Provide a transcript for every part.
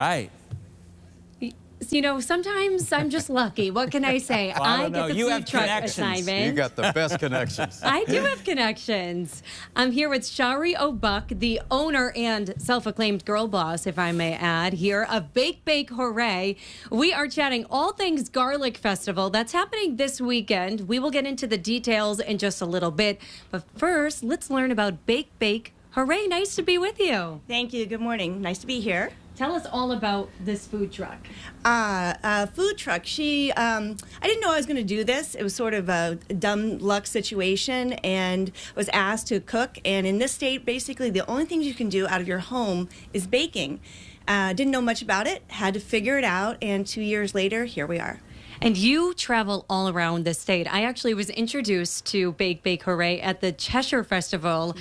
Right. You know, sometimes I'm just lucky. What can I say? Well, I don't get know. the You food have truck connections. assignment. You got the best connections. I do have connections. I'm here with Shari O'Buck, the owner and self-acclaimed girl boss, if I may add, here of Bake Hooray. We are chatting all things Garlic Festival. That's happening this weekend. We will get into the details in just a little bit. But first, let's learn about Bake Hooray. Nice to be with you. Thank you. Good morning. Nice to be here. Tell us all about this food truck. Food truck. I didn't know I was going to do this. It was sort of a dumb luck situation, and was asked to cook. And in this state, basically, the only things you can do out of your home is baking. Didn't know much about it. Had to figure it out. And 2 years later, here we are. And you travel all around the state. I actually was introduced to Bake Hooray at the Cheshire Festival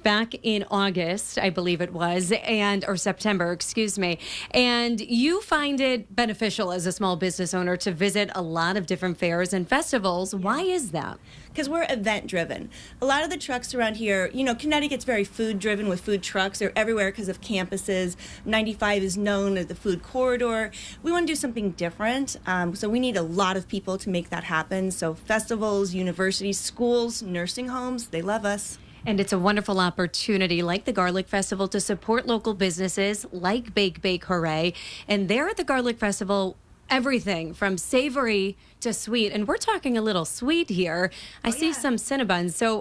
back in August, I believe it was, or September, excuse me. And you find it beneficial as a small business owner to visit a lot of different fairs and festivals. Why is that? Because we're event driven. A lot of the trucks around here, you know, Connecticut's very food driven with food trucks. They're everywhere because of campuses. 95 is known as the food corridor. We want to do something different. So we need a lot of people to make that happen. So festivals, universities, schools, nursing homes, they love us. And it's a wonderful opportunity, like the Garlic Festival, to support local businesses like Bake Hooray. And there at the Garlic Festival, everything from savory to sweet, and we're talking a little sweet here. I see some Cinnabons. So,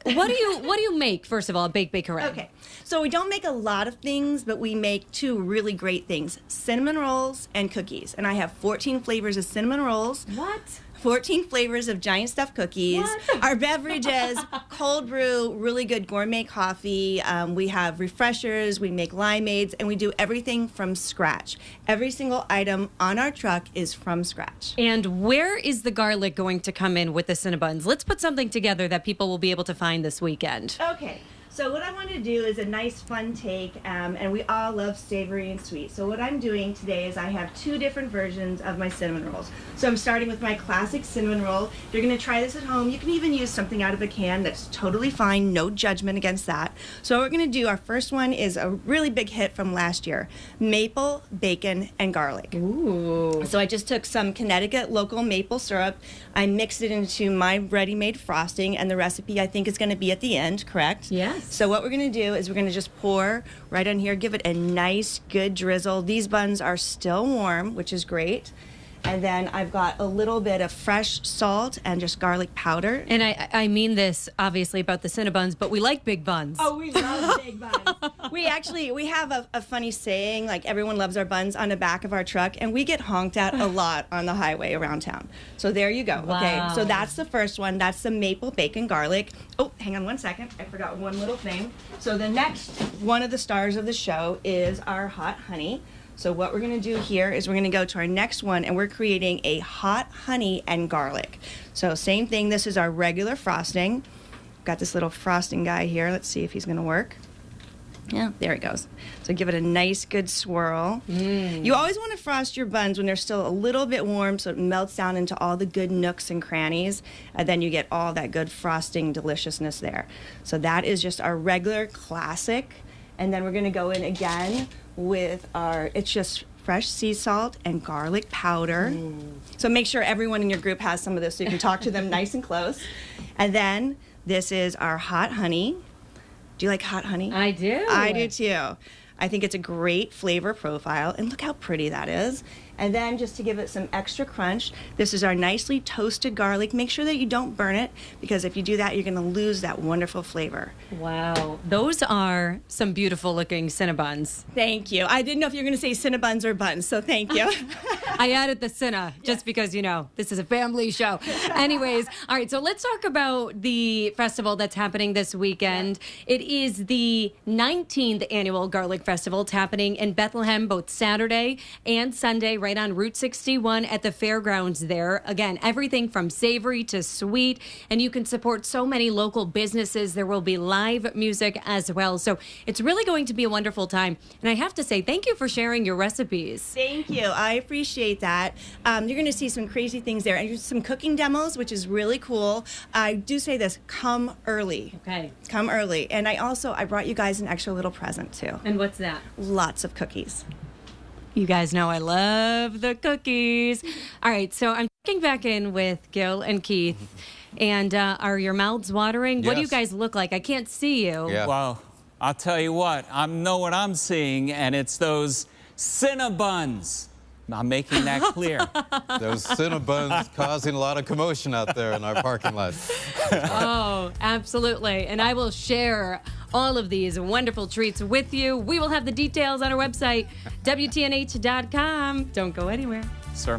what do you make first of all at Bake Hooray? Okay, so we don't make a lot of things, but we make two really great things: cinnamon rolls and cookies. And I have 14 flavors of cinnamon rolls. What? 14 flavors of giant stuffed cookies. What? Our beverages, cold brew, really good gourmet coffee. We have refreshers, we make limeades, and we do everything from scratch. Every single item on our truck is from scratch. And where is the garlic going to come in with the Cinnabons? Let's put something together that people will be able to find this weekend. Okay. So what I want to do is a nice fun take, and we all love savory and sweet. So what I'm doing today is I have two different versions of my cinnamon rolls. So I'm starting with my classic cinnamon roll. If you're going to try this at home, you can even use something out of a can. That's totally fine. No judgment against that. So what we're going to do, our first one is a really big hit from last year: maple, bacon, and garlic. Ooh. So I just took some Connecticut local maple syrup. I mixed it into my ready-made frosting, and the recipe I think is going to be at the end, correct? Yes. So what we're going to do is we're going to just pour right on here, give it a nice, good drizzle. These buns are still warm, which is great. And then I've got a little bit of fresh salt and just garlic powder. And I mean this, obviously, about the Cinnabons, but we like big buns. Oh, we love big buns. We have a funny saying, like everyone loves our buns, on the back of our truck, and we get honked at a lot on the highway around town. So there you go. Wow. Okay, so that's the first one. That's the maple bacon garlic. Oh, hang on one second. I forgot one little thing. So the next one of the stars of the show is our hot honey. So what we're going to do here is we're going to go to our next one, and we're creating a hot honey and garlic. So same thing. This is our regular frosting. Got this little frosting guy here. Let's see if he's going to work. Yeah, there it goes. So give it a nice, good swirl. You always want to frost your buns when they're still a little bit warm, so it melts down into all the good nooks and crannies, and then you get all that good frosting deliciousness there. So that is just our regular classic. And then we're going to go in again with it's just fresh sea salt and garlic powder. So make sure everyone in your group has some of this so you can talk to them nice and close. And then this is our hot honey. Do you like hot honey? I do. I do too. I think it's a great flavor profile, and look how pretty that is. And then just to give it some extra crunch, this is our nicely toasted garlic. Make sure that you don't burn it, because if you do that, you're going to lose that wonderful flavor. Wow. Those are some beautiful looking Cinnabons. Thank you. I didn't know if you were going to say Cinnabons or buns, so thank you. I added the Cinna just because, you know, this is a family show. Anyways, all right, so let's talk about the festival that's happening this weekend. It is the 19th annual Garlic Festival. It's happening in Bethlehem both Saturday and Sunday, right on Route 61 at the fairgrounds there. Again, everything from savory to sweet, and you can support so many local businesses. There will be live music as well. So it's really going to be a wonderful time. And I have to say, thank you for sharing your recipes. Thank you. I appreciate that. You're going to see some crazy things there, and some cooking demos, which is really cool. I do say this: come early. Okay. Come early. And I brought you guys an extra little present too. And what's that? Lots of cookies. You guys know I love the cookies. All right, so I'm checking back in with Gil and Keith. And are your mouths watering? What do you Yes. guys look like? I can't see you. Yeah. Well, I'll tell you what, I know what I'm seeing, and it's those Cinnabuns. I'm making that clear. Those Cinnabuns causing a lot of commotion out there in our parking lot. Oh, absolutely. And I will share all of these wonderful treats with you. We will have the details on our website, WTNH.com. Don't go anywhere. Sir,